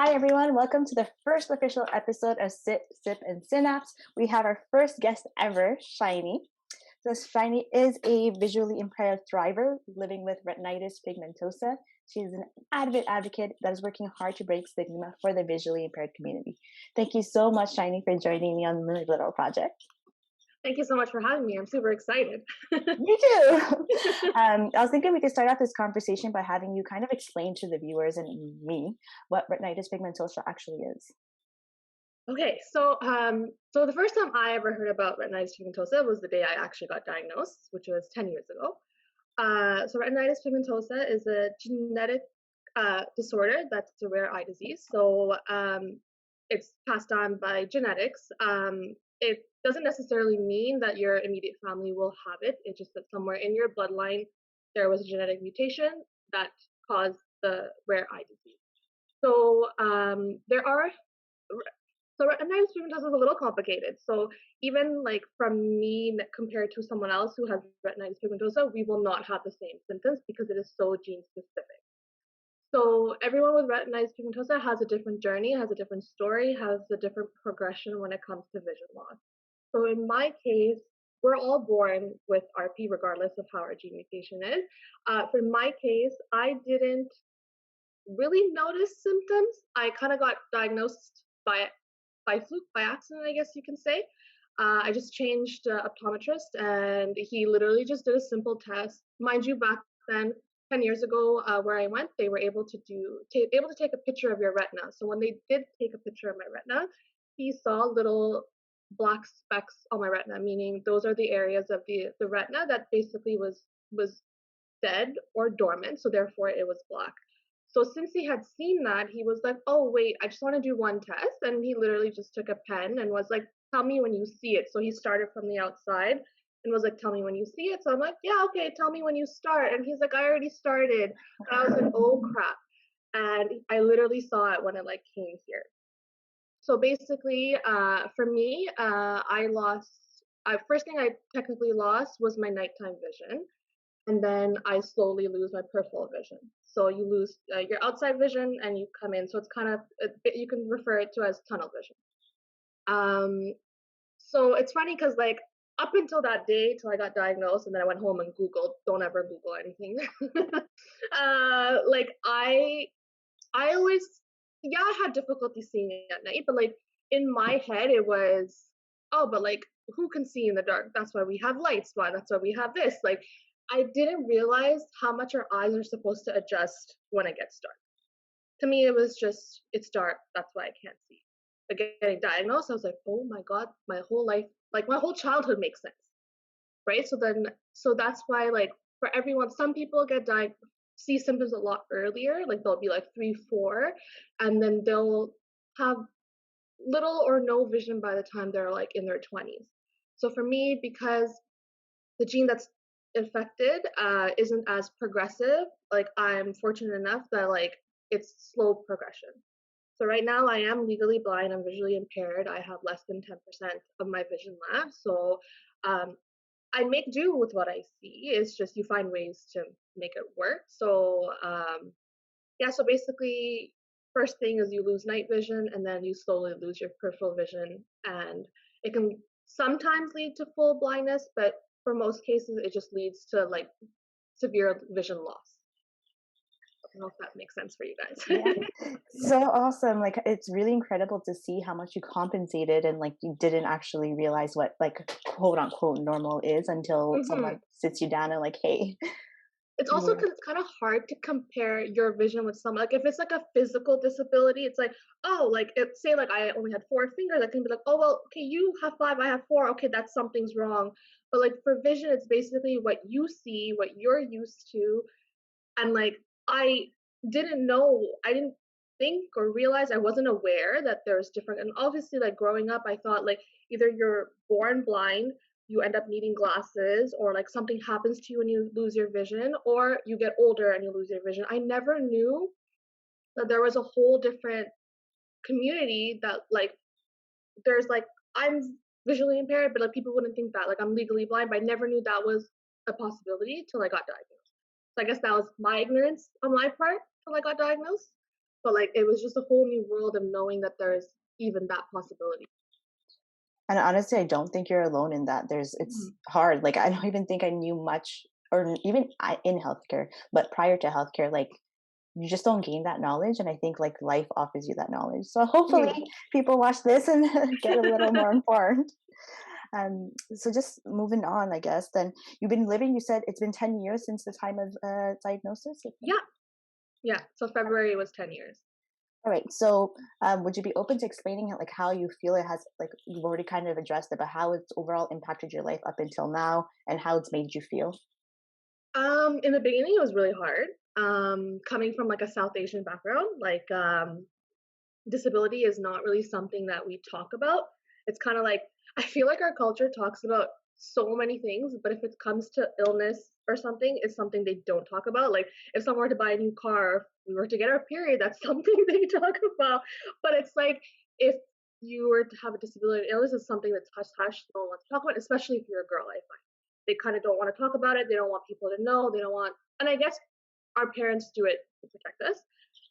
Hi, everyone. Welcome to the first official episode of Sit, Sip, and Synapse. We have our first guest ever, Shaini. So, Shaini is a visually impaired thriver living with retinitis pigmentosa. She's an avid advocate that is working hard to break stigma for the visually impaired community. Thank you so much, Shaini, for joining me on the little project. Thank you so much for having me. I'm super excited. Me too. I was thinking we could start off this conversation by having you kind of explain to the viewers and me what retinitis pigmentosa actually is. Okay, so the first time I ever heard about retinitis pigmentosa was the day I actually got diagnosed, which was 10 years ago. So retinitis pigmentosa is a genetic disorder that's a rare eye disease. So it's passed on by genetics. It doesn't necessarily mean that your immediate family will have it. It's just that somewhere in your bloodline there was a genetic mutation that caused the rare eye disease. So there are so retinitis pigmentosa is a little complicated. So even like from me compared to someone else who has retinitis pigmentosa, we will not have the same symptoms because it is so gene specific. So everyone with retinitis pigmentosa has a different journey, has a different story, has a different progression when it comes to vision loss. So in my case, we're all born with RP regardless of how our gene mutation is. For my case, I didn't really notice symptoms. I kind of got diagnosed by fluke, by accident, I guess you can say. I just changed optometrist, and he literally just did a simple test. Mind you, back then, 10 years ago, where I went, they were able to take a picture of your retina. So when they did take a picture of my retina, he saw little black specks on my retina, meaning those are the areas of the retina that basically was dead or dormant. So therefore, it was black. So since he had seen that, he was like, oh, wait, I just want to do one test. And he literally just took a pen and was like, tell me when you see it. So he started from the outside and was like, tell me when you see it. So I'm like, yeah, okay, tell me when you start. And he's like, I already started. And I was like, oh, crap. And I literally saw it when it like came here. So basically, for me, first thing I technically lost was my nighttime vision. And then I slowly lose my peripheral vision. So you lose your outside vision and you come in. So it's kind of, you can refer it to as tunnel vision. So it's funny because like up until that day, till I got diagnosed, and then I went home and Googled, don't ever Google anything. Like I always, yeah, I had difficulty seeing at night, but like in my head, it was, oh, but like who can see in the dark? That's why we have lights. That's why we have this. Like I didn't realize how much our eyes are supposed to adjust when it gets dark. To me, it was just, it's dark. That's why I can't see. Like getting diagnosed, I was like, oh my God, my whole life, like my whole childhood makes sense. Right. So that's why, like, for everyone, some people see symptoms a lot earlier. Like they'll be like 3, 4, and then they'll have little or no vision by the time they're like in their 20s. So for me, because the gene that's affected isn't as progressive, like I'm fortunate enough that like it's slow progression. So right now I am legally blind, I'm visually impaired, I have less than 10% of my vision left. So I make do with what I see. It's just you find ways to make it work. So yeah, so basically first thing is you lose night vision and then you slowly lose your peripheral vision, and it can sometimes lead to full blindness, but for most cases it just leads to like severe vision loss. I don't know if that makes sense for you guys. Yeah. So awesome. Like it's really incredible to see how much you compensated and like you didn't actually realize what like quote unquote normal is until Hmm. someone sits you down and like, hey. It's also Yeah. because it's kind of hard to compare your vision with someone. Like if it's like a physical disability, it's like, oh, like it say like I only had 4 fingers, I can be like, oh well, okay, you have 5, I have 4, okay, that's something's wrong. But like for vision, it's basically what you see, what you're used to, and like I I didn't think or realize, I wasn't aware that there's different. And obviously, like growing up, I thought like either you're born blind, you end up needing glasses, or like something happens to you and you lose your vision, or you get older and you lose your vision. I never knew that there was a whole different community that like there's like I'm visually impaired, but like people wouldn't think that. Like I'm legally blind, but I never knew that was a possibility till I got diagnosed. So I guess that was my ignorance on my part till I got diagnosed. But like it was just a whole new world of knowing that there's even that possibility. And honestly, I don't think you're alone in that. It's Mhm. hard. Like, I don't even think I knew much, or even in healthcare, but prior to healthcare, like, you just don't gain that knowledge. And I think like life offers you that knowledge. So hopefully Mhm. people watch this and get a little more informed. So just moving on, I guess, then you've been living, you said it's been 10 years since the time of diagnosis. Yeah, yeah. So February was 10 years. All right. So, would you be open to explaining like how you feel it has, like you've already kind of addressed it, but how it's overall impacted your life up until now, and how it's made you feel? In the beginning, it was really hard. Coming from like a South Asian background, like disability is not really something that we talk about. It's kind of like I feel like our culture talks about so many things, but if it comes to illness or something, it's something they don't talk about. Like if someone were to buy a new car, if we were to get our period, that's something they talk about. But it's like if you were to have a disability illness, is something that's hush hush. No one wants to talk about, it, especially if you're a girl. I find they kind of don't want to talk about it. They don't want people to know. They don't want, and I guess our parents do it to protect us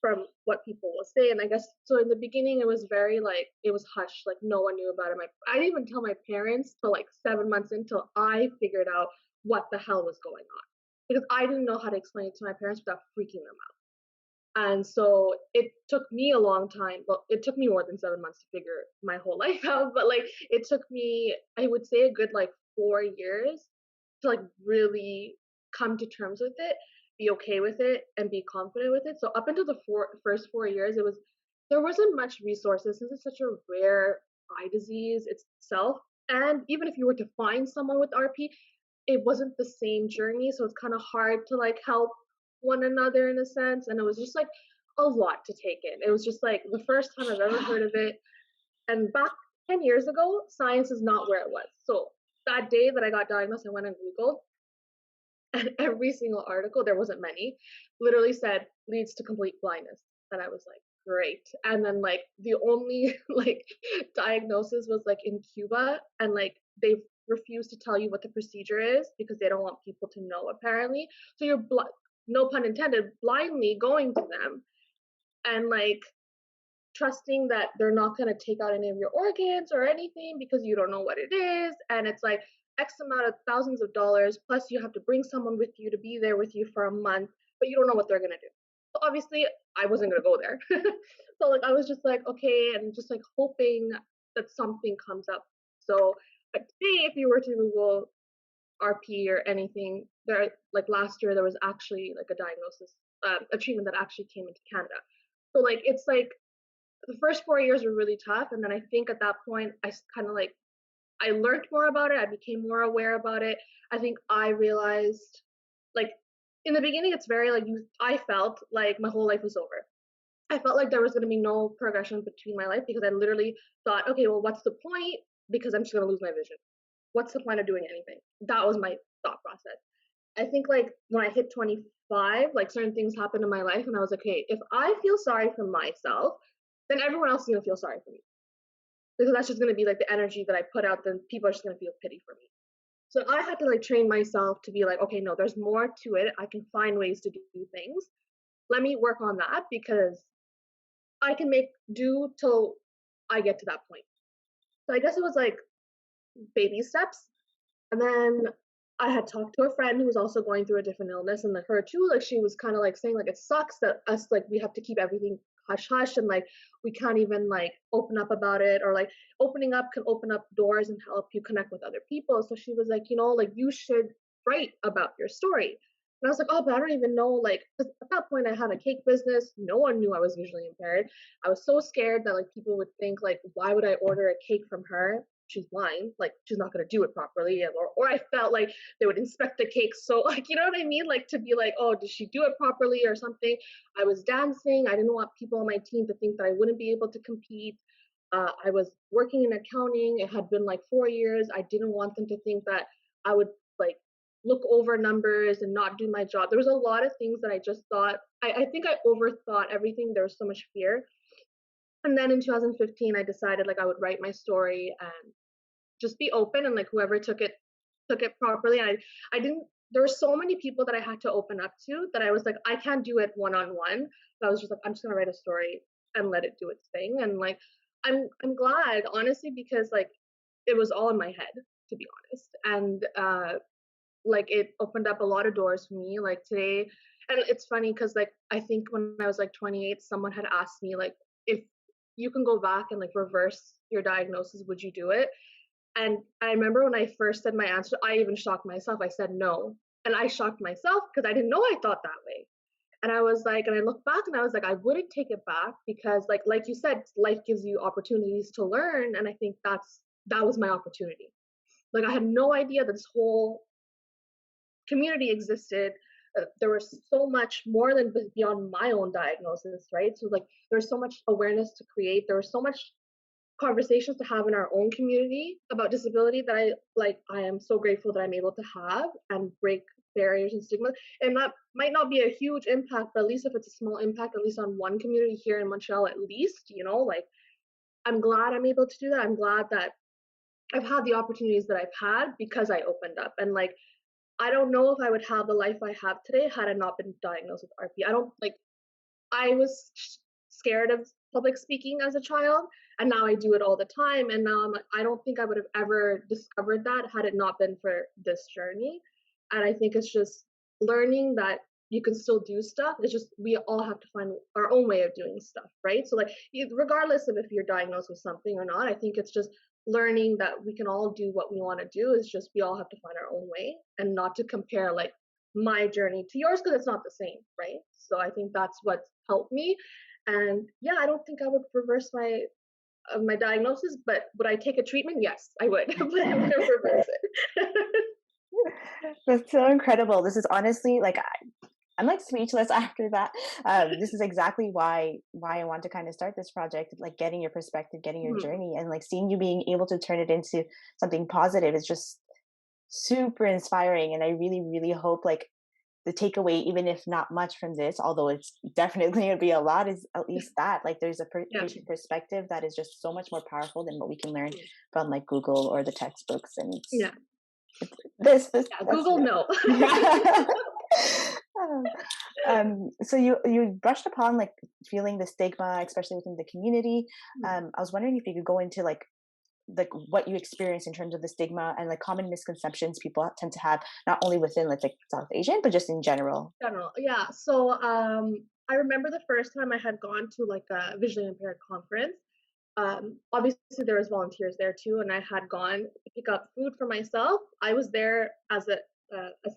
from what people will say. And I guess so in the beginning it was very like it was hush, like no one knew about it. I didn't even tell my parents till like 7 months until I figured out what the hell was going on. Because I didn't know how to explain it to my parents without freaking them out. And so it took me a long time. Well, it took me more than 7 months to figure my whole life out. But like it took me, I would say a good like 4 years to like really come to terms with it, be okay with it, and be confident with it. So up until the first 4 years, it was there wasn't much resources since it's such a rare eye disease itself. And even if you were to find someone with RP, it wasn't the same journey. So it's kind of hard to like help one another in a sense. And it was just like a lot to take in. It was just like the first time I've ever heard of it. And back 10 years ago, science is not where it was. So that day that I got diagnosed, I went and Googled, and every single article, there wasn't many, literally said leads to complete blindness. And I was like, great. And then like the only like diagnosis was like in Cuba, and like they refuse to tell you what the procedure is because they don't want people to know apparently. So you're no pun intended, blindly going to them and like trusting that they're not going to take out any of your organs or anything because you don't know what it is. And it's like X amount of thousands of dollars, plus you have to bring someone with you to be there with you for a month, but you don't know what they're going to do. So obviously, I wasn't going to go there. So like I was just like, okay, and just like hoping that something comes up. So like today, if you were to Google RP or anything, there like last year there was actually like a diagnosis, a treatment that actually came into Canada. So like it's like the first 4 years were really tough, and then I think at that point I kind of like I learned more about it. I became more aware about it. I think I realized like in the beginning it's very like you I felt like my whole life was over. I felt like there was going to be no progression between my life because I literally thought, okay, well, what's the point? Because I'm just going to lose my vision. What's the point of doing anything? That was my thought process. I think like when I hit 25, like certain things happened in my life, and I was like, okay, if I feel sorry for myself, then everyone else is gonna feel sorry for me because that's just gonna be like the energy that I put out. Then people are just gonna feel pity for me. So I had to like train myself to be like, okay, no, there's more to it. I can find ways to do things. Let me work on that because I can make do till I get to that point. So I guess it was like baby steps. And then I had talked to a friend who was also going through a different illness, and like her too, like she was kind of like saying like it sucks that us like we have to keep everything hush hush and like we can't even like open up about it, or like opening up can open up doors and help you connect with other people. So she was like, you know, like you should write about your story. And I was like, oh, but I don't even know, like, 'cause at that point I had a cake business. No one knew I was visually impaired. I was so scared that like people would think like, why would I order a cake from her? She's blind, like she's not going to do it properly. Or I felt like they would inspect the cake. So like, you know what I mean? Like to be like, oh, did she do it properly or something? I was dancing. I didn't want people on my team to think that I wouldn't be able to compete. I was working in accounting. It had been like 4 years. I didn't want them to think that I would like look over numbers and not do my job. There was a lot of things that I just thought, I think I overthought everything. There was so much fear. And then in 2015, I decided like I would write my story and just be open, and like whoever took it properly. I didn't there were so many people that I had to open up to that I was like, I can't do it one on one. I was just like, I'm just gonna write a story and let it do its thing. And like, I'm glad, honestly, because like it was all in my head, to be honest. And like it opened up a lot of doors for me. Like today, and it's funny because like I think when I was like 28, someone had asked me like if you can go back and like reverse your diagnosis, would you do it? And I remember when I first said my answer, I even shocked myself. I said no. And I shocked myself because I didn't know I thought that way. And I was like, and I looked back and I was like, I wouldn't take it back because like you said, life gives you opportunities to learn. And I think that was my opportunity. Like I had no idea that this whole community existed. There was so much more than beyond my own diagnosis, right? So like there's so much awareness to create. There was so much conversations to have in our own community about disability that I am so grateful that I'm able to have and break barriers and stigma. And that might not be a huge impact, but at least if it's a small impact, at least on one community here in Montreal, at least, like I'm glad I'm able to do that. I'm glad that I've had the opportunities that I've had because I opened up. And like I don't know if I would have the life I have today had I not been diagnosed with RP. I don't like I was scared of public speaking as a child, and now I do it all the time. And now I'm like, I don't think I would have ever discovered that had it not been for this journey. And I think it's just learning that you can still do stuff. It's just we all have to find our own way of doing stuff, right? So like, regardless of if you're diagnosed with something or not, I think it's just learning that we can all do what we want to do. Is just we all have to find our own way and not to compare like my journey to yours because it's not the same, right? So I think that's what's helped me. And yeah, I don't think I would reverse my diagnosis, but would I take a treatment? Yes, I would, but I wouldn't reverse it. That's so incredible. This is honestly like I'm like speechless after that. This is exactly why I want to kind of start this project, like getting your perspective, getting your Mhm. journey, and like seeing you being able to turn it into something positive is just super inspiring. And I really, really hope like the takeaway, even if not much from this, although it's definitely going to be a lot, is at least that like there's a Yeah. patient perspective that is just so much more powerful than what we can learn Mhm. from like Google or the textbooks. And Yeah. this Yeah. that's Google, no. so you brushed upon like feeling the stigma, especially within the community. I was wondering if you could go into like what you experience in terms of the stigma and like common misconceptions people tend to have, not only within like South Asian, but just in general. General, yeah. So I remember the first time I had gone to like a visually impaired conference. Obviously there was volunteers there too, and I had gone to pick up food for myself. I was there as a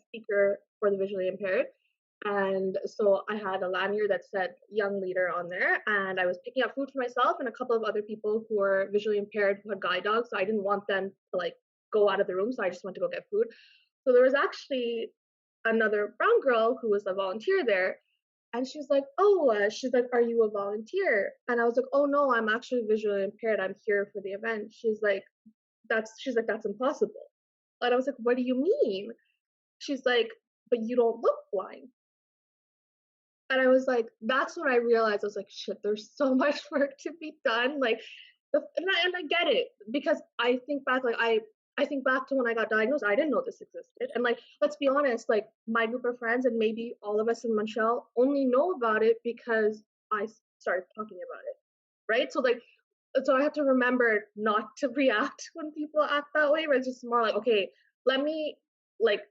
speaker for the visually impaired, and so I had a lanyard that said "Young Leader" on there, and I was picking up food for myself and a couple of other people who were visually impaired who had guide dogs. So I didn't want them to like go out of the room, so I just went to go get food. So there was actually another brown girl who was a volunteer there, and she's like, "Oh, she's like, are you a volunteer?" And I was like, "Oh no, I'm actually visually impaired. I'm here for the event." She's like, "That's impossible." And I was like, "What do you mean?" She's like, "But you don't look blind." And I was like, that's when I realized I was like, shit, there's so much work to be done. Like, and I get it because I think back, like I think back to when I got diagnosed, I didn't know this existed. And like, let's be honest, like my group of friends and maybe all of us in Montreal only know about it because I started talking about it, right? So I have to remember not to react when people act that way. But it's just more like, okay, let me like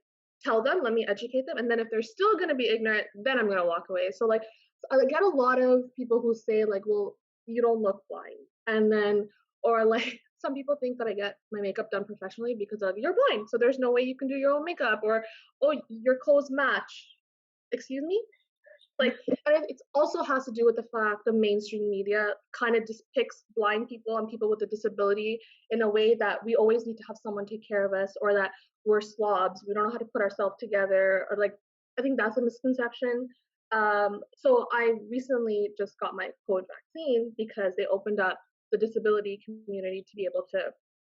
tell them, let me educate them, and then if they're still gonna be ignorant, then I'm gonna walk away. So like, I get a lot of people who say like, well, you don't look blind, and then or like some people think that I get my makeup done professionally because of you're blind, so there's no way you can do your own makeup, or oh, your clothes match. Excuse me? Like, and it also has to do with the fact the mainstream media kind of depicts blind people and people with a disability in a way that we always need to have someone take care of us, or that we're slobs, we don't know how to put ourselves together, or like I think that's a misconception. So I recently just got my COVID vaccine because they opened up the disability community to be able to.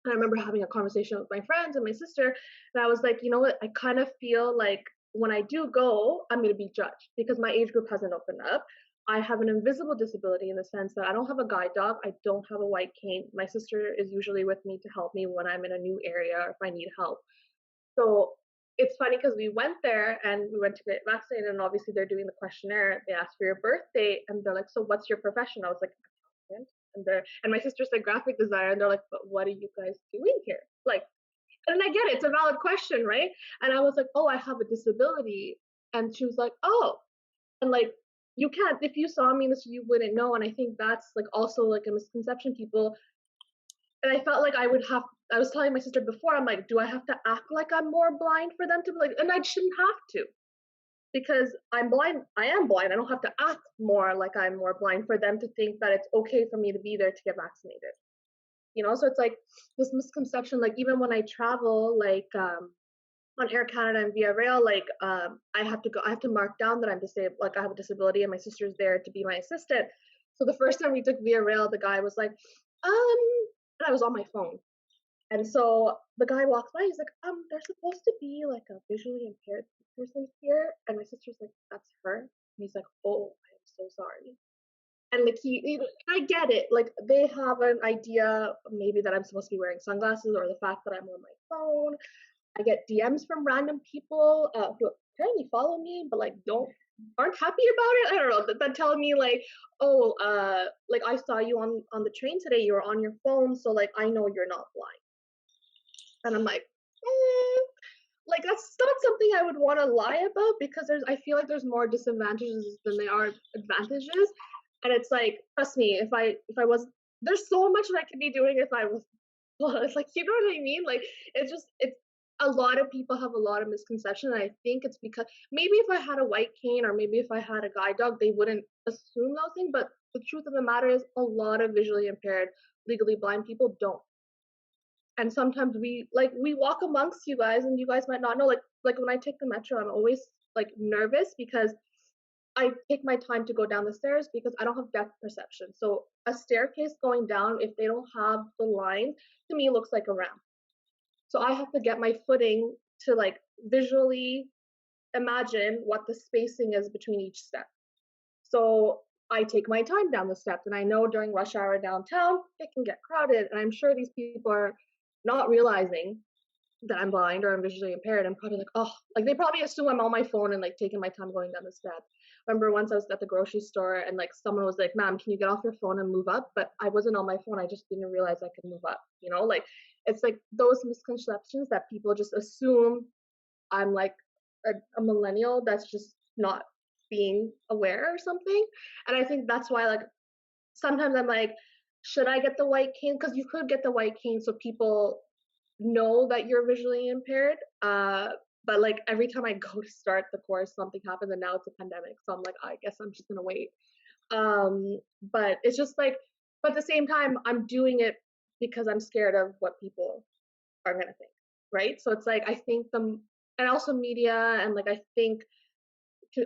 I remember having a conversation with my friends and my sister, and I was like, you know what, I kind of feel like when I do go, I'm going to be judged because my age group hasn't opened up. I have an invisible disability in the sense that I don't have a guide dog. I don't have a white cane. My sister is usually with me to help me when I'm in a new area or if I need help. So it's funny because we went there and we went to get vaccinated, and obviously they're doing the questionnaire. They ask for your birth date, and they're like, "So what's your profession?" I was like, "Accountant." And my sister's a graphic designer, and they're like, "But what are you guys doing here?" Like, and I get it, it's a valid question, right? And I was like, "Oh, I have a disability," and she was like, "Oh," and like, you can't, if you saw me, this, you wouldn't know. And I think that's like also like a misconception people. And I felt like I was telling my sister before, I'm like, do I have to act like I'm more blind for them to be like, and I shouldn't have to, because I'm blind. I am blind. I don't have to act more like I'm more blind for them to think that it's okay for me to be there to get vaccinated. So it's like this misconception, like even when I travel, like on Air Canada and Via Rail, like I have to mark down that I'm disabled, like I have a disability, and my sister's there to be my assistant. So the first time we took Via Rail, the guy was like, and I was on my phone. And so the guy walks by, he's like, there's supposed to be like a visually impaired person here. And my sister's like, that's her. And he's like, oh, I'm so sorry. And like I get it. Like they have an idea maybe that I'm supposed to be wearing sunglasses, or the fact that I'm on my phone. I get DMs from random people who apparently follow me, but like aren't happy about it. I don't know. That telling me like, oh, like I saw you on the train today. You were on your phone, so like I know you're not blind. And I'm like, like that's not something I would want to lie about, because I feel like there's more disadvantages than there are advantages. And it's like, trust me, if I was, there's so much that I could be doing if I was, well, it's like, you know what I mean? Like it's a lot of people have a lot of misconceptions, and I think it's because maybe if I had a white cane, or maybe if I had a guide dog, they wouldn't assume those things. But the truth of the matter is, a lot of visually impaired, legally blind people don't. And sometimes we walk amongst you guys, and you guys might not know, like when I take the metro, I'm always like nervous, because I take my time to go down the stairs, because I don't have depth perception. So a staircase going down, if they don't have the line, to me looks like a ramp. So I have to get my footing to like visually imagine what the spacing is between each step. So I take my time down the steps, and I know during rush hour downtown it can get crowded, and I'm sure these people are not realizing that I'm blind or I'm visually impaired. I'm probably like, oh, like they probably assume I'm on my phone and like taking my time going down the steps. Remember once I was at the grocery store, and like someone was like, ma'am, can you get off your phone and move up? But I wasn't on my phone. I just didn't realize I could move up, like it's like those misconceptions that people just assume I'm like a millennial that's just not being aware or something. And I think that's why, like, sometimes I'm like, should I get the white cane? Because you could get the white cane so people know that you're visually impaired. But like every time I go to start the course, something happens, and now it's a pandemic. So I'm like, I guess I'm just gonna wait. But it's just like, but at the same time, I'm doing it because I'm scared of what people are gonna think, right? So it's like I think and also media, and like I think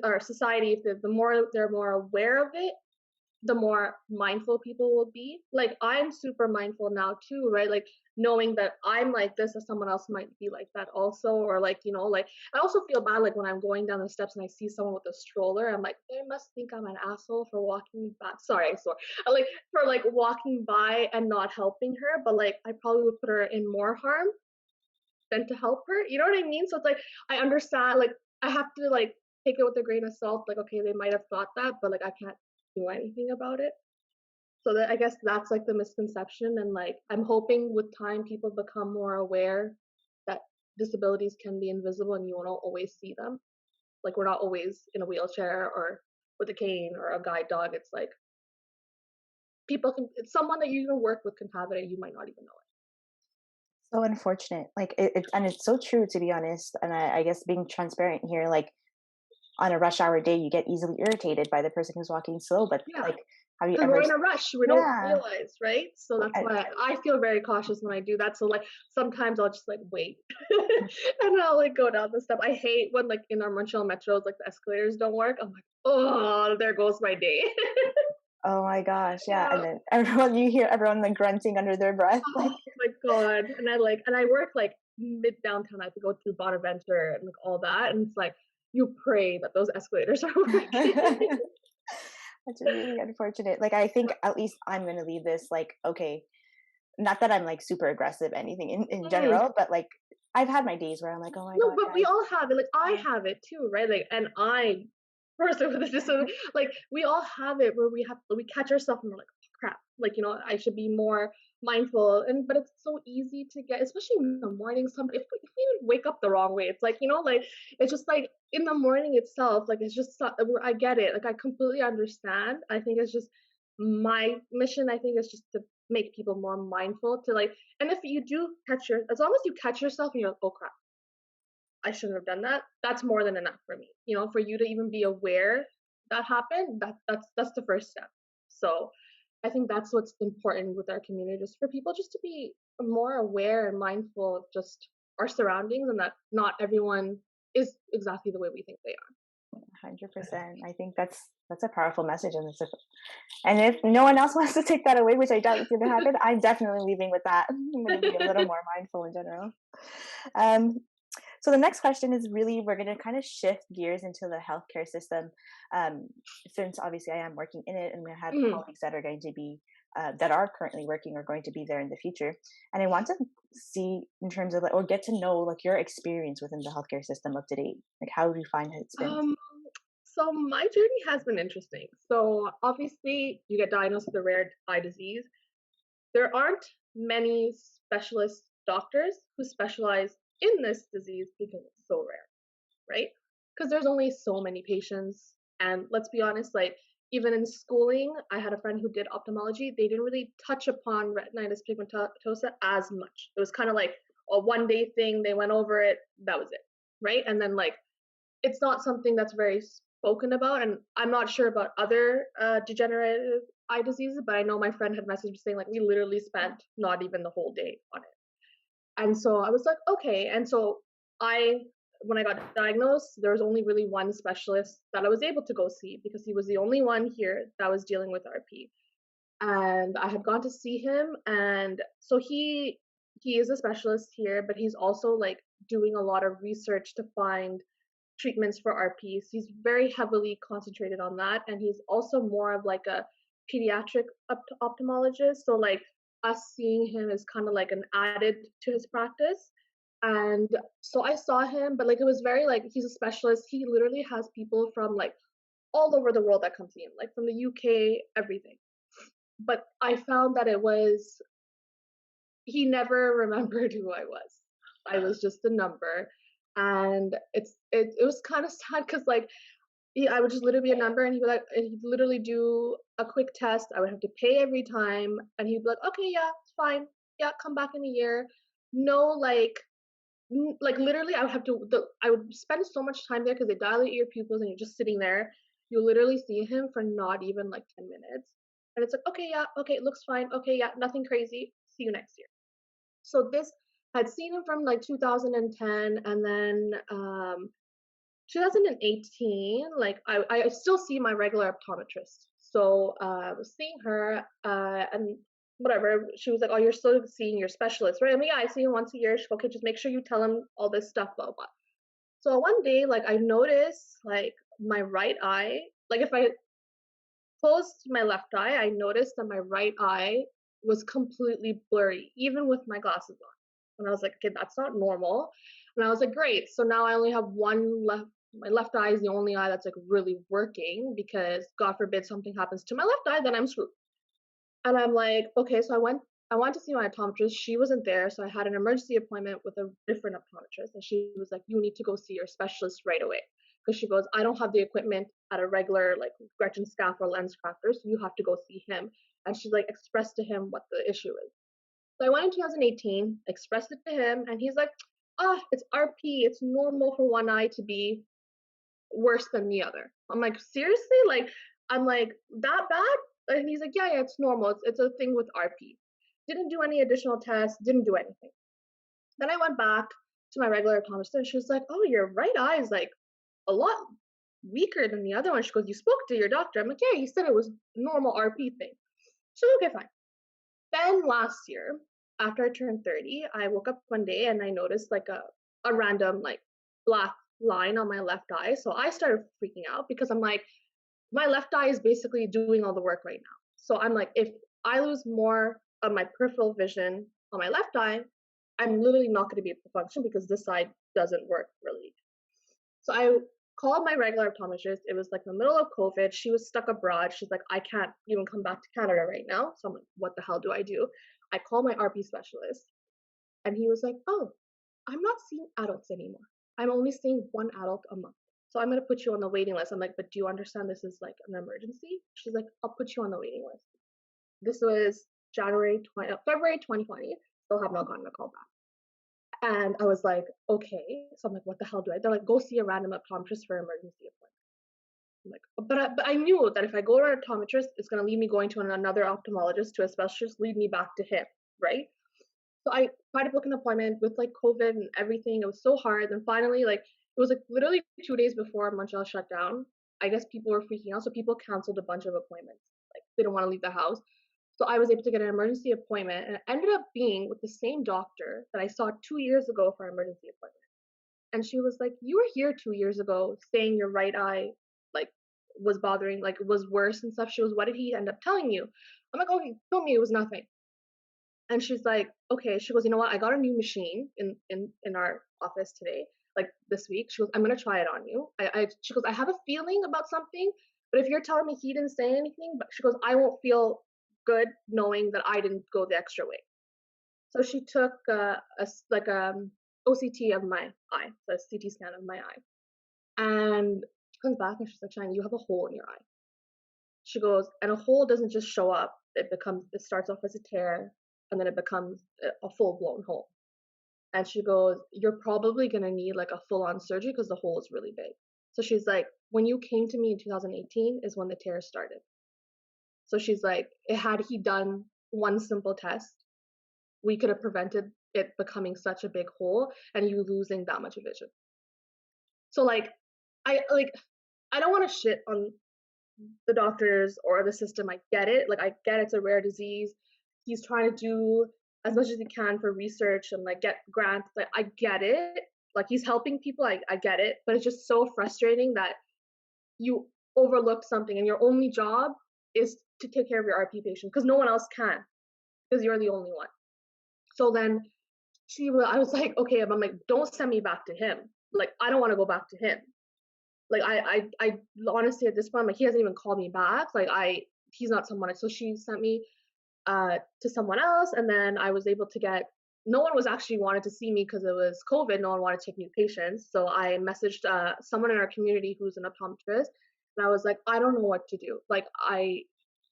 our society, if the more they're more aware of it, the more mindful people will be. Like I'm super mindful now too, right? Like knowing that I'm like this, or someone else might be like that also, or like, like I also feel bad like when I'm going down the steps and I see someone with a stroller, I'm like, they must think I'm an asshole for walking back. Sorry, like for like walking by and not helping her, but like I probably would put her in more harm than to help her. You know what I mean? So it's like I understand, like I have to like take it with a grain of salt. Like, okay, they might have thought that, but like I can't do anything about it. So that I guess that's like the misconception. And like I'm hoping with time people become more aware that disabilities can be invisible and you won't always see them. Like we're not always in a wheelchair or with a cane or a guide dog. It's like it's someone that you even work with can have it and you might not even know So unfortunate. Like and it's so true, to be honest. And I guess being transparent here, like on a rush hour day, you get easily irritated by the person who's walking slow. But it. Yeah. like, have you Because ever? we're in a rush, we don't Yeah. realize, right? So that's why I feel very cautious when I do that. So like sometimes I'll just like wait and I'll like go down the step. I hate when like in our Montreal metros like the escalators don't work. I'm like, oh, there goes my day. Oh my gosh, yeah. Yeah. And then you hear everyone like grunting under their breath, like. Oh my god. And I work like mid downtown. I have to go to Bonaventure and like all that. And it's like you pray that those escalators are working. That's really unfortunate. Like, I think at least I'm gonna leave this like, okay, not that I'm like super aggressive anything in Mm, general, but like I've had my days where I'm like, oh my No, god, but we guys. all have it. Like I Yeah. have it too, right? Like, and I person with a disability, like we all have it where we catch ourselves and we're like, oh, crap, like I should be more mindful. And but it's so easy to get, especially in the morning. If we even wake up the wrong way, it's like like it's just like in the morning itself, like it's just I get it. Like I completely understand. I think it's just my mission. I think is just to make people more mindful to like. And if you do as long as you catch yourself and you're like, oh crap, I shouldn't have done that. That's more than enough for me. For you to even be aware that happened, that's the first step. So I think that's what's important with our community, just for people just to be more aware and mindful of just our surroundings and that not everyone is exactly the way we think they are. 100%. I think that's a powerful message, and and if no one else wants to take that away, which I doubt is going to happen, I'm definitely leaving with that. I'm going to be a little more mindful in general. Um, so the next question is really we're going to kind of shift gears into the healthcare system, um, since obviously I am working in it, and we have Mhm. colleagues that are going to be that are currently working or going to be there in the future. And I want to see in terms of or get to know like your experience within the healthcare system up to date. Like how do you find it's been? Um, so my journey has been interesting. So obviously, you get diagnosed with a rare eye disease. There aren't many specialist doctors who specialize in this disease because it's so rare, right? Because there's only so many patients. And let's be honest, like even in schooling, I had a friend who did ophthalmology. They didn't really touch upon retinitis pigmentosa as much. It was kind of like a 1 day thing. They went over it, that was it, right? And then like it's not something that's very spoken about. And I'm not sure about other degenerative eye diseases, but I know my friend had messaged me saying like we literally spent not even the whole day on it. And so I was like, okay. And so I, when I got diagnosed, there was only really one specialist that I was able to go see because he was the only one here that was dealing with RP. And I had gone to see him, and so he is a specialist here, but he's also like doing a lot of research to find treatments for RPs. He's very heavily concentrated on that, and he's also more of like a pediatric ophthalmologist. So like us seeing him is kind of like an added to his practice. And so I saw him, but like it was very like he's a specialist. He literally has people from like all over the world that come see him, like from the UK, everything. But I found that he never remembered who I was. I was just a number. And it was kind of sad because like I would just literally be a number, and he'd literally do a quick test. I would have to pay every time, and he'd be like, okay, yeah, it's fine. Yeah, come back in a year. No, like literally, I would spend so much time there because they dilate your pupils, and you're just sitting there. You literally see him for not even like 10 minutes, and it's like, okay, yeah, okay, it looks fine. Okay, yeah, nothing crazy. See you next year. So this had seen him from like 2010, and then 2018, like I still see my regular optometrist. So I was seeing her, and whatever. She was like, "Oh, you're still seeing your specialist, right?" I mean, yeah, I see him once a year. She's like, okay, just make sure you tell him all this stuff, blah blah. So one day, like I noticed, like my right eye, like if I closed my left eye, I noticed that my right eye was completely blurry, even with my glasses on. And I was like, okay, that's not normal. And I was like, great. So now I only have one left. My left eye is the only eye that's like really working because God forbid something happens to my left eye, then I'm screwed. And I'm like, okay, so I went to see my optometrist. She wasn't there. So I had an emergency appointment with a different optometrist. And she was like, you need to go see your specialist right away. Because she goes, I don't have the equipment at a regular like Gretchen Scaff or lens crafter. So you have to go see him. And she like expressed to him what the issue is. So I went in 2018, expressed it to him, and he's like, it's RP. It's normal for one eye to be worse than the other. I'm like, seriously? Like, I'm like, that bad? And he's like, yeah, yeah, it's normal. It's a thing with RP. Didn't do any additional tests, didn't do anything. Then I went back to my regular optometrist, and she was like, oh, your right eye is like a lot weaker than the other one. She goes, you spoke to your doctor. I'm like, yeah, he said it was normal RP thing. She's like, okay, fine. Then last year, after I turned 30, I woke up one day and I noticed like a random like black line on my left eye. So I started freaking out because I'm like, my left eye is basically doing all the work right now. So I'm like, if I lose more of my peripheral vision on my left eye, I'm literally not going to be able to function because this side doesn't work really. So I called my regular optometrist. It was like the middle of COVID. She was stuck abroad. She's like, I can't even come back to Canada right now. So I'm like, what the hell do I do? I call my RP specialist and he was like, oh, I'm not seeing adults anymore. I'm only seeing one adult a month. So I'm going to put you on the waiting list. I'm like, but do you understand this is like an emergency? She's like, I'll put you on the waiting list. This was February 2020. Still have not gotten a call back. And I was like, okay. So I'm like, what the hell do I? They're like, go see a random optometrist for an emergency appointment. I'm like, but I knew that if I go to an optometrist, it's gonna lead me going to another ophthalmologist to a specialist, lead me back to him, right? So I tried to book an appointment with like COVID and everything. It was so hard. And finally, like it was like literally 2 days before Montreal shut down. I guess people were freaking out, so people canceled a bunch of appointments. Like they don't want to leave the house. So I was able to get an emergency appointment, and it ended up being with the same doctor that I saw 2 years ago for an emergency appointment. And she was like, "You were here 2 years ago, saying your right eye like was bothering, like was worse and stuff." She was, "What did he end up telling you?" I'm like, "Oh, he told me it was nothing." And she's like, "Okay." She goes, "You know what? I got a new machine in our office today, like this week." She goes, "I'm gonna try it on you." She goes, "I have a feeling about something, but if you're telling me he didn't say anything, but she goes, I won't feel good knowing that I didn't go the extra way." So she took like OCT of my eye, so a CT scan of my eye, and she comes back and she's like, "Shiny, you have a hole in your eye." She goes, and a hole doesn't just show up; it starts off as a tear, and then it becomes a full blown hole. And she goes, "You're probably gonna need like a full on surgery because the hole is really big." So she's like, "When you came to me in 2018 is when the tear started." So she's like, had he done one simple test, we could have prevented it becoming such a big hole and you losing that much vision. So like I don't want to shit on the doctors or the system. I get it. Like I get it's a rare disease. He's trying to do as much as he can for research and like get grants. Like I get it. Like he's helping people. I get it. But it's just so frustrating that you overlooked something and your only job is to take care of your RP patient because no one else can because you're the only one. So then I was like, okay, I'm like, don't send me back to him. Like, I don't want to go back to him. Like, I honestly at this point, like, he hasn't even called me back. Like, he's not someone. So she sent me to someone else, and then I was able to get. No one was actually wanted to see me because it was COVID. No one wanted to take new patients. So I messaged someone in our community who's an optometrist, and I was like, I don't know what to do. Like,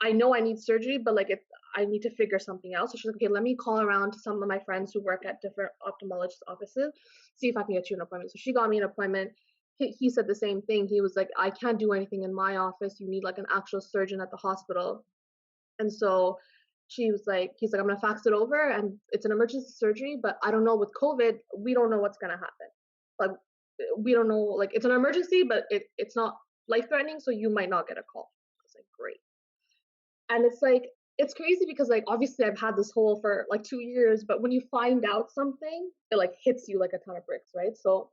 I know I need surgery, but like I need to figure something out. So she's like, okay, let me call around to some of my friends who work at different ophthalmologist offices, see if I can get you an appointment. So she got me an appointment. He said the same thing. He was like, I can't do anything in my office. You need like an actual surgeon at the hospital. And so he's like, I'm gonna fax it over and it's an emergency surgery, but I don't know with COVID, we don't know what's gonna happen. Like we don't know, like it's an emergency, but it's not life threatening, so you might not get a call. I was like, great. And it's like it's crazy because like obviously I've had this hole for like 2 years, but when you find out something, it like hits you like a ton of bricks, right? So,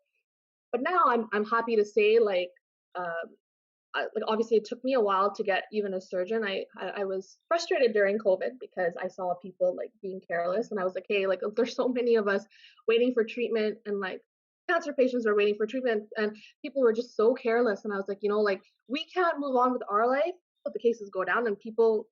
but now I'm happy to say like um, like obviously it took me a while to get even a surgeon. I was frustrated during COVID because I saw people like being careless, and I was like, hey, like there's so many of us waiting for treatment, and like cancer patients are waiting for treatment, and people were just so careless. And I was like, like we can't move on with our life, but the cases go down, and people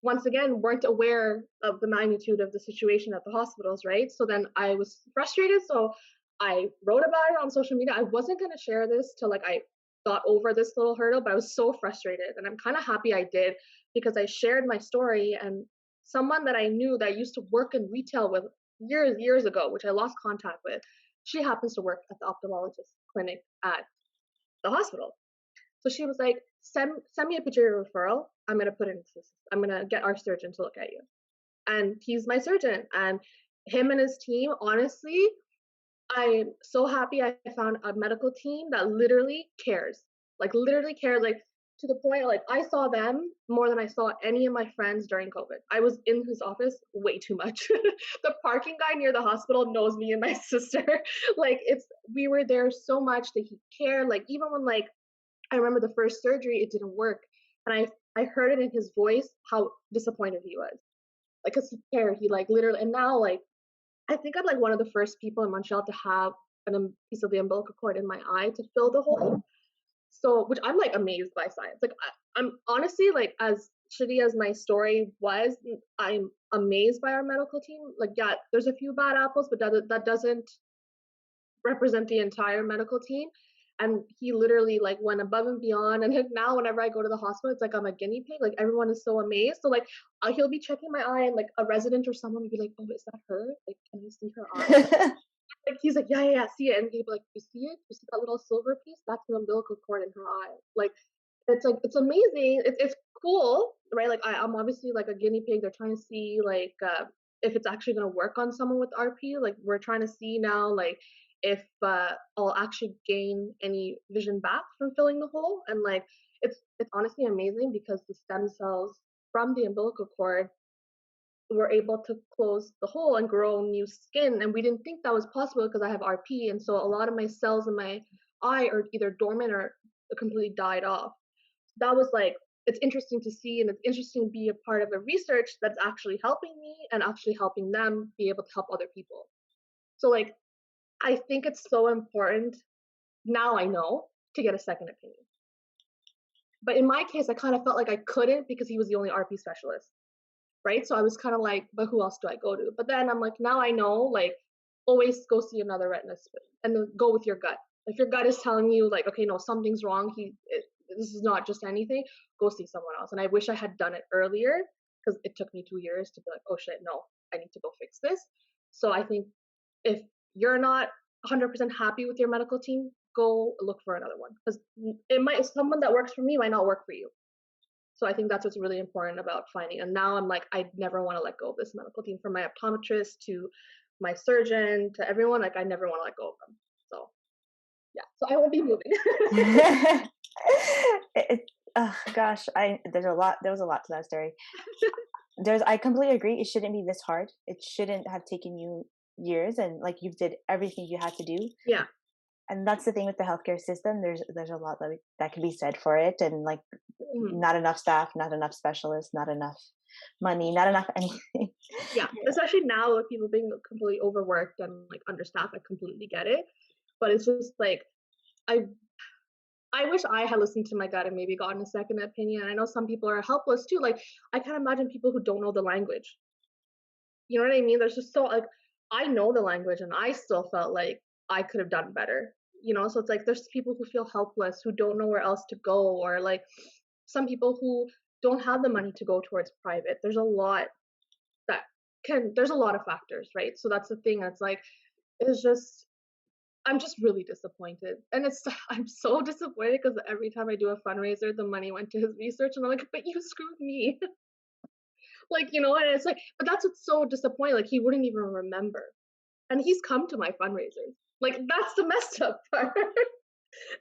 once again weren't aware of the magnitude of the situation at the hospitals, right? So then I was frustrated. So I wrote about it on social media. I wasn't going to share this till like I got over this little hurdle, but I was so frustrated. And I'm kind of happy I did because I shared my story, and someone that I knew that I used to work in retail with years ago, which I lost contact with, she happens to work at the ophthalmologist clinic at the hospital. So she was like, send me a picture of your referral. I'm gonna put it into the system. I'm gonna get our surgeon to look at you. And he's my surgeon. And him and his team, honestly, I'm so happy I found a medical team that literally cares. Like literally cares. Like to the point like I saw them more than I saw any of my friends during COVID. I was in his office way too much. The parking guy near the hospital knows me and my sister. Like we were there so much that he cared. Like even when like I remember the first surgery, it didn't work. And I heard it in his voice how disappointed he was. Like, cause he cared. He like literally, and now like I think I'm like one of the first people in Montreal to have piece of the umbilical cord in my eye to fill the hole. So, which I'm like amazed by science. Like, I'm honestly like, as shitty as my story was, I'm amazed by our medical team. Like, yeah, there's a few bad apples, but that doesn't represent the entire medical team. And he literally like went above and beyond. And now whenever I go to the hospital, it's like I'm a guinea pig. Like everyone is so amazed. So like he'll be checking my eye, and like a resident or someone will be like, "Oh, is that her? Like, can you see her eye?" Like he's like, "Yeah, yeah, yeah, see it." And he'd be like, "You see it? You see that little silver piece? That's the umbilical cord in her eye." Like it's amazing. It's cool, right? Like I'm obviously like a guinea pig. They're trying to see like if it's actually going to work on someone with RP. Like we're trying to see now like if I'll actually gain any vision back from filling the hole. And like it's honestly amazing because the stem cells from the umbilical cord were able to close the hole and grow new skin. And we didn't think that was possible because I have RP. And so a lot of my cells in my eye are either dormant or completely died off. That was like, it's interesting to see, and it's interesting to be a part of a research that's actually helping me and actually helping them be able to help other people. So like, I think it's so important, now I know, to get a second opinion. But in my case, I kind of felt like I couldn't because he was the only RP specialist, right? So I was kind of like, but who else do I go to? But then I'm like, now I know, like, always go see another retinist and then go with your gut. If your gut is telling you, like, okay, no, something's wrong, this is not just anything, go see someone else. And I wish I had done it earlier because it took me 2 years to be like, oh shit, no, I need to go fix this. So I think if you're not 100% happy with your medical team, go look for another one because someone that works for me might not work for you. So I think that's what's really important about finding. And now I'm like, I never want to let go of this medical team, from my optometrist to my surgeon to everyone. Like I never want to let go of them. So yeah, so I won't be moving. it, oh gosh, there was a lot to that story. I completely agree. It shouldn't be this hard. It shouldn't have taken you years, and like you did everything you had to do. Yeah. And that's the thing with the healthcare system. There's a lot that can be said for it, and like not enough staff, not enough specialists, not enough money, not enough anything. Yeah, especially now with people being completely overworked and like understaffed, I completely get it. But it's just like I I wish I had listened to my gut and maybe gotten a second opinion. I know some people are helpless too. Like I can't imagine people who don't know the language. You know what I mean? There's just so like I know the language and I still felt like I could have done better. You know, so it's like there's people who feel helpless, who don't know where else to go, or like some people who don't have the money to go towards private. That there's a lot of factors, right? So that's the thing. It's like it's just I'm just really disappointed. And I'm so disappointed because every time I do a fundraiser, the money went to his research and I'm like, but you screwed me. Like, you know, and it's like, but that's what's so disappointing. Like he wouldn't even remember. And he's come to my fundraisers. Like that's the messed up part.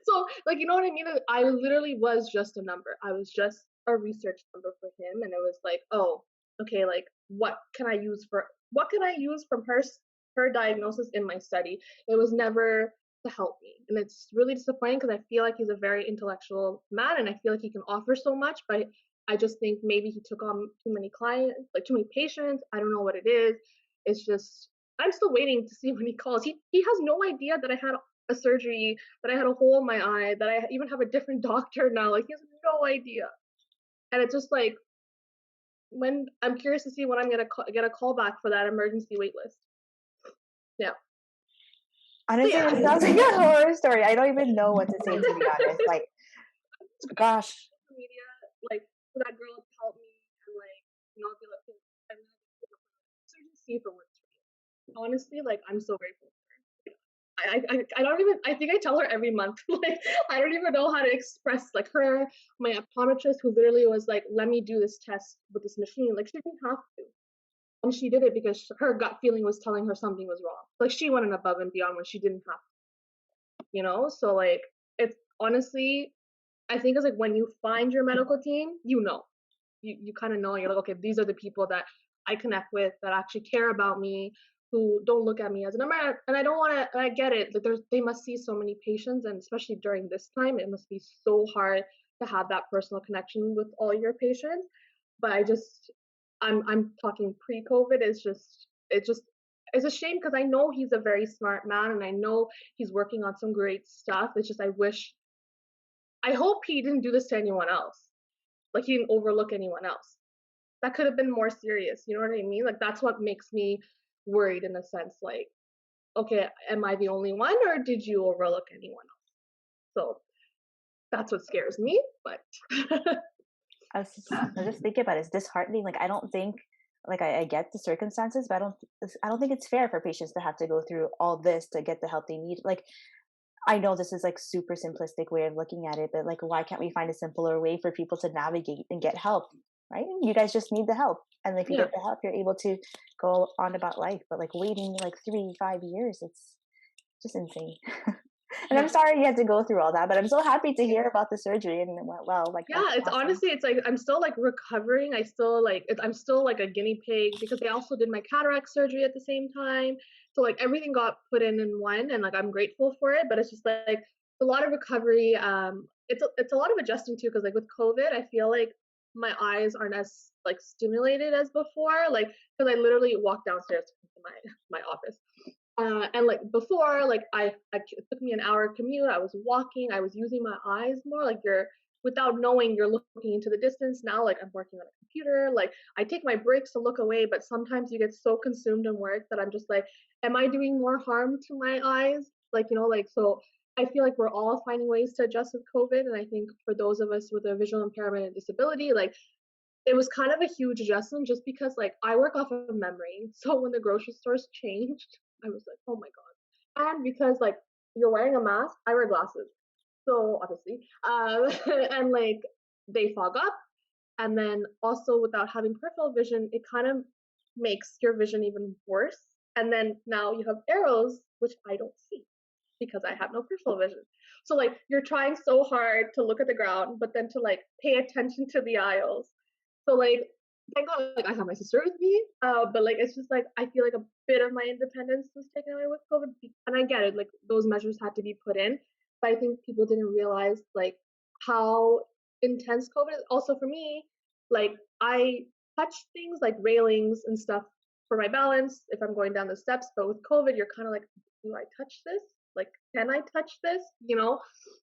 So like, you know what I mean? I literally was just a number. I was just a research number for him. And it was like, oh, okay, like what can I use from her diagnosis in my study? It was never to help me. And it's really disappointing because I feel like he's a very intellectual man and I feel like he can offer so much, but I just think maybe he took on too many clients, like too many patients. I don't know what it is. It's just I'm still waiting to see when he calls. He has no idea that I had a surgery, that I had a hole in my eye, that I even have a different doctor now. Like he has no idea. And it's just like when I'm curious to see when I'm gonna get a call back for that emergency wait list. Yeah. Honestly, Yeah. it sounds like a horror story. I don't even know what to say, to be honest. Like, gosh. Social media, like for that girl to help me and like be like, "Okay, I'm gonna get a surgeon see if it works for you." Honestly, like I'm so grateful. I don't even I think I tell her every month. Like I don't even know how to express like my optometrist who literally was like, let me do this test with this machine. Like she didn't have to. And she did it because her gut feeling was telling her something was wrong. Like she went above and beyond when she didn't have to, you know? So like it's honestly I think it's like when you find your medical team, you know. You kind of know, you're like, okay, these are the people that I connect with that actually care about me, who don't look at me as a number. And I don't want to. I get it. Like they must see so many patients, and especially during this time, it must be so hard to have that personal connection with all your patients. But I'm talking pre-COVID. It's just it's a shame because I know he's a very smart man and I know he's working on some great stuff. It's just I hope he didn't do this to anyone else. Like he didn't overlook anyone else. That could have been more serious. You know what I mean? Like that's what makes me worried in a sense. Like, okay, am I the only one or did you overlook anyone else? So that's what scares me. But I was just thinking about it. It's disheartening. Like I don't think, like I get the circumstances, but I don't think it's fair for patients to have to go through all this to get the help they need. Like I know this is like super simplistic way of looking at it, but like why can't we find a simpler way for people to navigate and get help? Right? You guys just need the help, and if you yeah, get the help, you're able to go on about life. But like waiting like 3, 5 years, it's just insane. And I'm yeah. sorry you had to go through all that, but I'm so happy to hear about the surgery and it went well. Like that's Yeah, it's awesome. honestly, it's like I'm still like recovering. I'm still like a guinea pig because they also did my cataract surgery at the same time. So like everything got put in one, and like I'm grateful for it. But it's just like a lot of recovery. It's a lot of adjusting too because like with COVID, I feel like my eyes aren't as like stimulated as before. Like because I literally walk downstairs to my office. And like before, like it took me an hour commute. I was walking. I was using my eyes more. Like you're without knowing, you're looking into the distance. Now, like I'm working on a computer. Like I take my breaks to look away, but sometimes you get so consumed in work that I'm just like, am I doing more harm to my eyes? Like like so. I feel like we're all finding ways to adjust with COVID, and I think for those of us with a visual impairment and disability, like it was kind of a huge adjustment just because like I work off of memory. So when the grocery stores changed, I was like, oh my God. And because like you're wearing a mask, I wear glasses. So obviously, and like they fog up. And then also without having peripheral vision, it kind of makes your vision even worse. And then now you have arrows, which I don't see because I have no peripheral vision. So like you're trying so hard to look at the ground, but then to like pay attention to the aisles. So like thank God like I have my sister with me. But like it's just like I feel like a bit of my independence was taken away with COVID. And I get it, like those measures had to be put in. But I think people didn't realize like how intense COVID is. Also for me, like I touch things like railings and stuff for my balance if I'm going down the steps. But with COVID, you're kind of like, do I touch this? Like, can I touch this?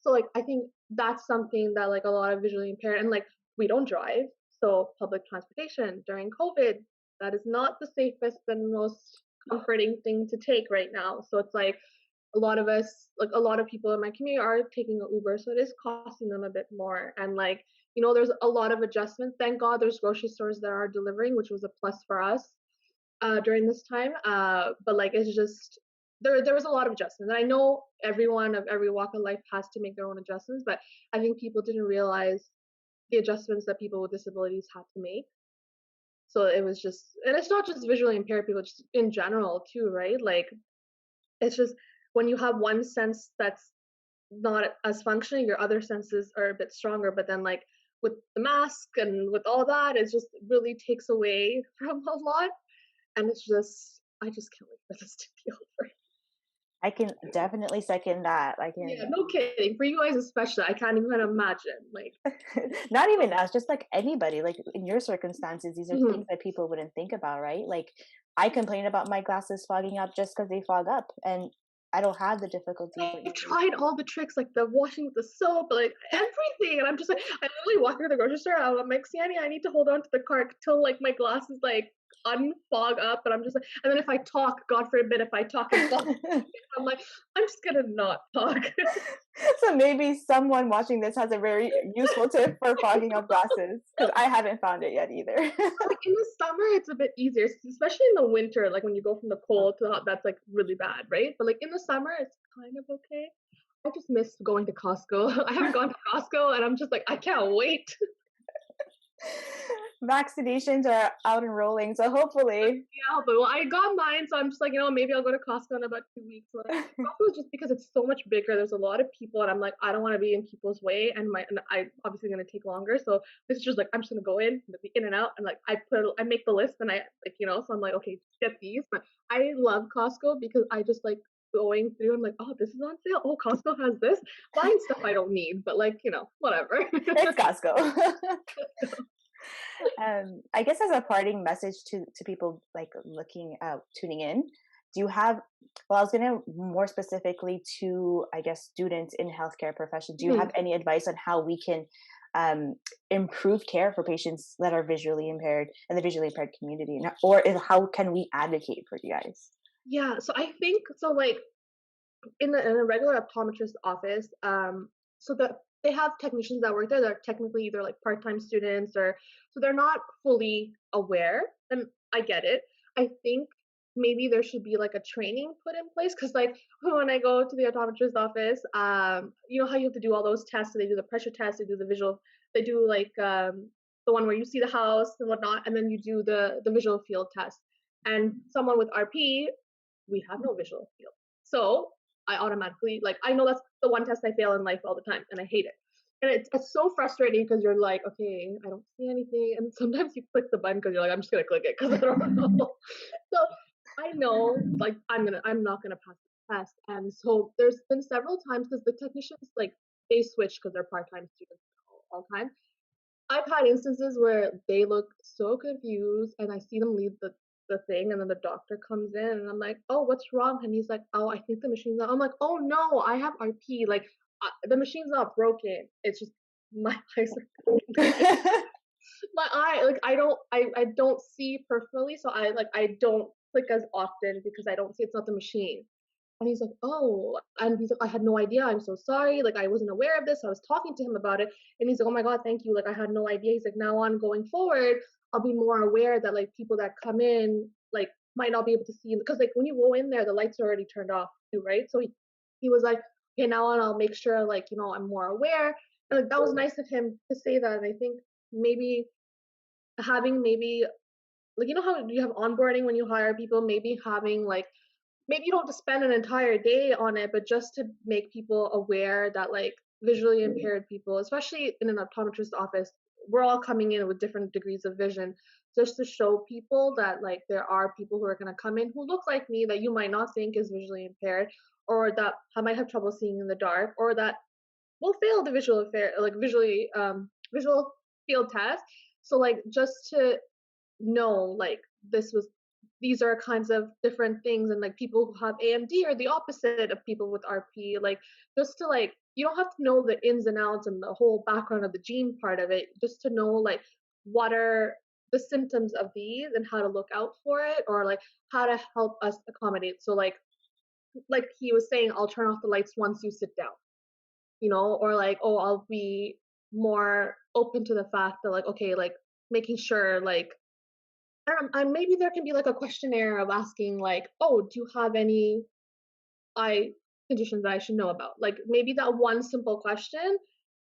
So like I think that's something that like a lot of visually impaired and like we don't drive, so public transportation during COVID, that is not the safest and most comforting thing to take right now. So it's like a lot of us, like a lot of people in my community are taking an Uber, so it is costing them a bit more. And like, there's a lot of adjustments. Thank God there's grocery stores that are delivering, which was a plus for us during this time. But like, it's just there was a lot of adjustments. And I know everyone of every walk of life has to make their own adjustments, but I think people didn't realize the adjustments that people with disabilities had to make. So it was just, and it's not just visually impaired people, just in general too, right? Like it's just when you have one sense that's not as functioning, your other senses are a bit stronger. But then like with the mask and with all that, it just really takes away from a lot. And it's just, I just can't wait for this to be over. I can definitely second that. I Yeah, can. no kidding. For you guys especially, I can't even imagine. Like, Not even us, just like anybody, like in your circumstances, these are mhm. things that people wouldn't think about, right? Like I complain about my glasses fogging up just because they fog up, and I don't have the difficulties that I've you tried all the tricks, like the washing with the soap, like everything, and I'm just like, I literally walk into the grocery store. I'm like, Sandy, I need to hold on to the cart till like my glasses like unfog up, and I'm just like, and then if I talk, God forbid, if I talk and fog, do. I'm like, I'm just gonna not talk. So maybe someone watching this has a very useful tip for fogging up glasses, because I haven't found it yet either. Like in the summer, it's a bit easier, especially in the winter. Like when you go from the cold to the hot, that's like really bad, right? But like in the summer, it's kind of okay. I just miss going to Costco. I haven't gone to Costco, and I'm just like, I can't wait. Vaccinations are out and rolling, so hopefully. Yeah, but well, I got mine, so I'm just like, maybe I'll go to Costco in about 2 weeks. But Costco is just because it's so much bigger. There's a lot of people, and I'm like, I don't want to be in people's way, and I obviously gonna take longer. So this is just like I'm just gonna go be in and out, and like I make the list, and I like so I'm like, okay, get these. But I love Costco because I just like going through. I'm like, oh, this is on sale. Oh, Costco has this. Buying stuff I don't need, but like whatever. It's Costco. I guess as a parting message to people like tuning in, do you have, well, I was gonna more specifically to, I guess, students in healthcare profession. Do you have Mhm. any advice on how we can um, improve care for patients that are visually impaired in the visually impaired community, or how can we advocate for you guys? Yeah, so I think so like in a regular optometrist office, so that they have technicians that work there that are technically either like part-time students or so they're not fully aware, and I get it. I think maybe there should be like a training put in place because like when I go to the optometrist office, you know how you have to do all those tests. So they do the pressure test, they do the visual, they do like the one where you see the house and whatnot, and then you do the visual field test. And someone with RP, we have no visual field. So I automatically like I know that's the one test I fail in life all the time and I hate it. And it's so frustrating because you're like, okay, I don't see anything. And sometimes you click the button because you're like, I'm just gonna click it because I don't know. So I know like I'm not gonna pass the test. And so there's been several times because the technicians like they switch because they're part-time students all time. I've had instances where they look so confused and I see them leave the thing and then the doctor comes in and I'm like, "Oh, what's wrong?" And he's like, "Oh, I think the machine's not." I'm like, "Oh no, I have RP. Like the machine's not broken. It's just my eyes are broken." My eye like I don't see peripherally, so I don't click as often because I don't see it's not the machine. And he's like, "Oh," and he's like, "I had no idea. I'm so sorry. Like, I wasn't aware of this. I was talking to him about it." And he's like, "Oh my God, thank you. Like, I had no idea." He's like, "Now on going forward, I'll be more aware that like people that come in, like, might not be able to see because like when you go in there, the lights are already turned off too, right?" So he was like, "Okay, now on, I'll make sure like, you know, I'm more aware." And like that was nice of him to say that. And I think maybe having maybe like you know how you have onboarding when you hire people, maybe having like maybe you don't have to spend an entire day on it, but just to make people aware that like visually impaired people, especially in an optometrist office, we're all coming in with different degrees of vision. Just to show people that like there are people who are going to come in who look like me that you might not think is visually impaired, or that I might have trouble seeing in the dark, or that will fail the visual affair like visual field test. So like just to know like this was these are kinds of different things and like people who have AMD are the opposite of people with RP, like just to like you don't have to know the ins and outs and the whole background of the gene part of it, just to know like what are the symptoms of these and how to look out for it or like how to help us accommodate. So like he was saying, I'll turn off the lights once you sit down, you know, or like, oh, I'll be more open to the fact that like okay, like making sure like and maybe there can be like a questionnaire of asking like, "Oh, do you have any eye conditions that I should know about?" Like maybe that one simple question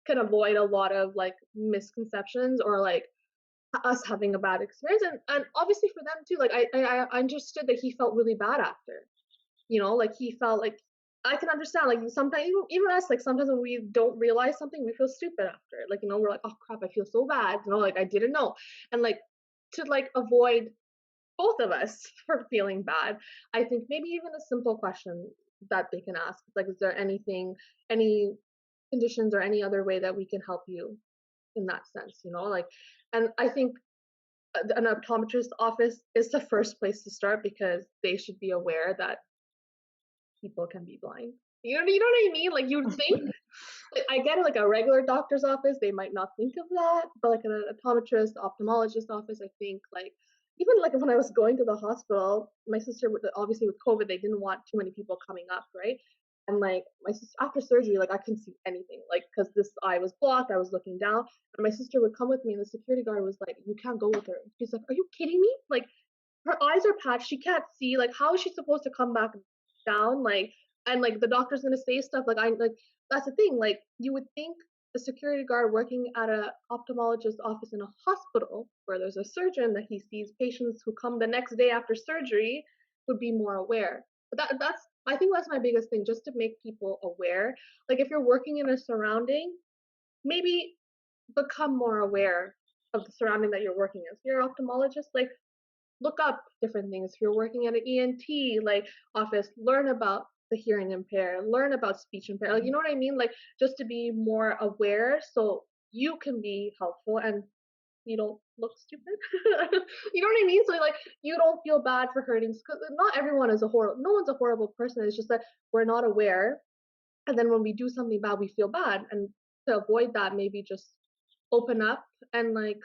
can avoid a lot of like misconceptions or like us having a bad experience. And obviously for them too, like I understood that he felt really bad after. You know, like he felt like I can understand like sometimes even us like sometimes when we don't realize something we feel stupid after. Like you know we're like, "Oh crap, I feel so bad." You know, like I didn't know. And like to like avoid both of us for feeling bad. I think maybe even a simple question that they can ask, like, is there anything, any conditions or any other way that we can help you in that sense, you know? Like, and I think an optometrist office is the first place to start because they should be aware that people can be blind. You know what I mean? Like, you'd think, like, I get it, like a regular doctor's office, they might not think of that, but like an optometrist, ophthalmologist office, I think, like, even like when I was going to the hospital, my sister, obviously with COVID, they didn't want too many people coming up, right? And like my sister, after surgery, like I couldn't see anything, like because this eye was blocked, I was looking down, and my sister would come with me, and the security guard was like, "You can't go with her." She's like, "Are you kidding me? Like her eyes are patched, she can't see. Like how is she supposed to come back down? Like and like the doctor's gonna say stuff like I like that's the thing. Like you would think a security guard working at a ophthalmologist office in a hospital where there's a surgeon that he sees patients who come the next day after surgery would be more aware. But that's I think that's my biggest thing, just to make people aware. Like if you're working in a surrounding, maybe become more aware of the surrounding that you're working in. If you're an ophthalmologist, like look up different things. If you're working at an ENT like office, learn about the hearing impaired, learn about speech impaired. Like you know what I mean? Like just to be more aware so you can be helpful and you don't look stupid. You know what I mean? So like you don't feel bad for hurting because not everyone is a horrible. No one's a horrible person. It's just that we're not aware, and then when we do something bad, we feel bad. And to avoid that, maybe just open up and like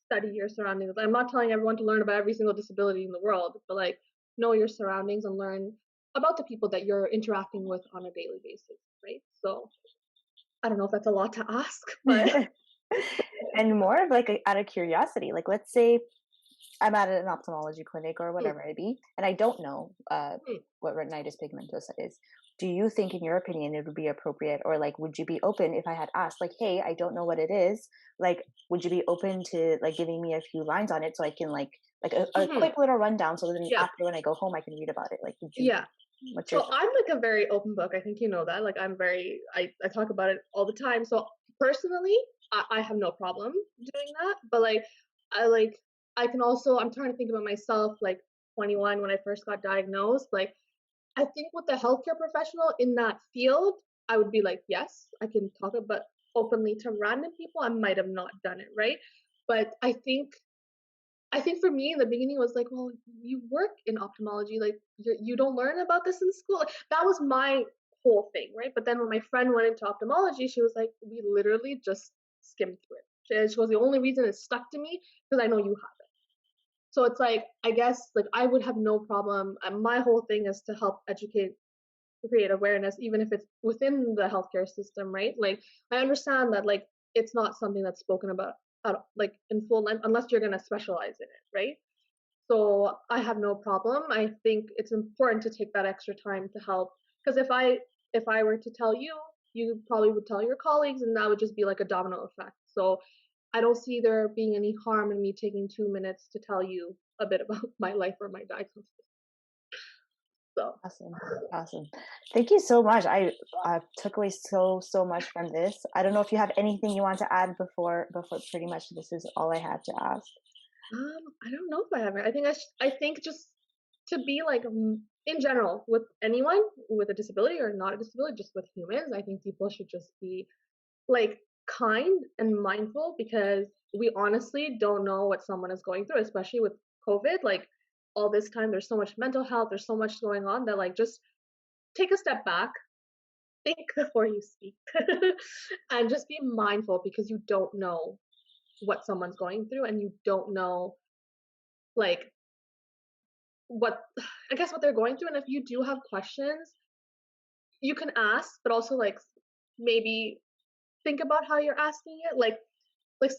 study your surroundings. I'm not telling everyone to learn about every single disability in the world, but like know your surroundings and learn about the people that you're interacting with on a daily basis, right? So I don't know if that's a lot to ask, but And more of like out of curiosity, like let's say I'm at an ophthalmology clinic or mm, whatever it be, and I don't know mm, what retinitis pigmentosa is. Do you think, in your opinion, it would be appropriate, or like, would you be open if I had asked, like, "Hey, I don't know what it is. Like, would you be open to like giving me a few lines on it so I can like a mhm, quick little rundown, so then yeah, after when I go home I can read about it? Like, would you? yeah. What's your So thought? I'm like a very open book. I think you know that. Like I'm very, I talk about it all the time. So personally, I have no problem doing that. But like I can also, I'm trying to think about myself. Like 21 when I first got diagnosed. Like I think with the healthcare professional in that field, I would be like, yes, I can talk about openly to random people. I might have not done it right, but I think for me in the beginning was like, well, you work in ophthalmology, like you don't learn about this in school. That was my whole thing, right? But then when my friend went into ophthalmology, she was like, we literally just skimmed through it. She was the only reason it stuck to me because I know you have it. So it's like I guess like I would have no problem. My whole thing is to help educate, create awareness, even if it's within the healthcare system, right? Like I understand that like it's not something that's spoken about like in full length unless you're gonna specialize in it, right? So I have no problem. I think it's important to take that extra time to help because if I were to tell you, you probably would tell your colleagues, and that would just be like a domino effect. So I don't see there being any harm in me taking 2 minutes to tell you a bit about my life or my diagnosis. So Awesome, awesome. Thank you so much. I took away so much from this. I don't know if you have anything you want to add before pretty much this is all I had to ask. I don't know if I have. I think just to be like in general with anyone with a disability or not a disability, just with humans, I think people should just be like kind and mindful because we honestly don't know what someone is going through, especially with COVID. Like all this time, there's so much mental health, there's so much going on that like just take a step back, think before you speak, and just be mindful because you don't know what someone's going through and you don't know like what I guess what they're going through. And if you do have questions, you can ask, but also like maybe think about how you're asking it. Like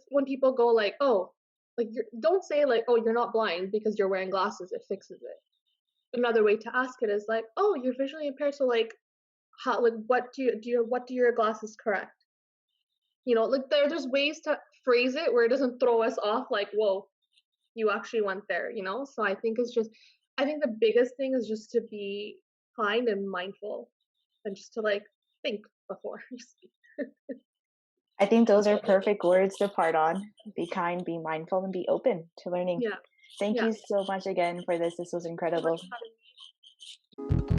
when people go like, oh, like you don't say like, oh, you're not blind because you're wearing glasses. It fixes it. Another way to ask it is like, oh, you're visually impaired. So like, how like what do your glasses correct? Like there's ways to phrase it where it doesn't throw us off. Like, whoa, you actually went there. So I think the biggest thing is just to be kind and mindful and just to like think before you speak. I think those are perfect words to part on. Be kind, be mindful, and be open to learning. Yeah, Thank yeah. you so much again for this. This was So much incredible. for having me.